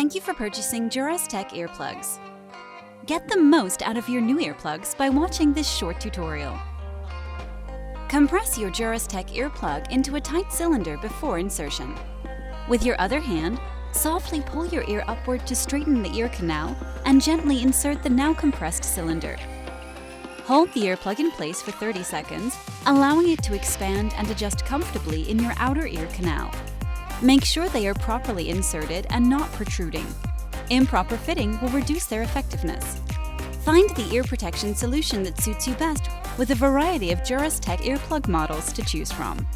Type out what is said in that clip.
Thank you for purchasing JORESTECH earplugs. Get the most out of your new earplugs by watching this short tutorial. Compress your JORESTECH earplug into a tight cylinder before insertion. With your other hand, softly pull your ear upward to straighten the ear canal and gently insert the now compressed cylinder. Hold the earplug in place for 30 seconds, allowing it to expand and adjust comfortably in your outer ear canal. Make sure they are properly inserted and not protruding. Improper fitting will reduce their effectiveness. Find the ear protection solution that suits you best with a variety of JORESTECH earplug models to choose from.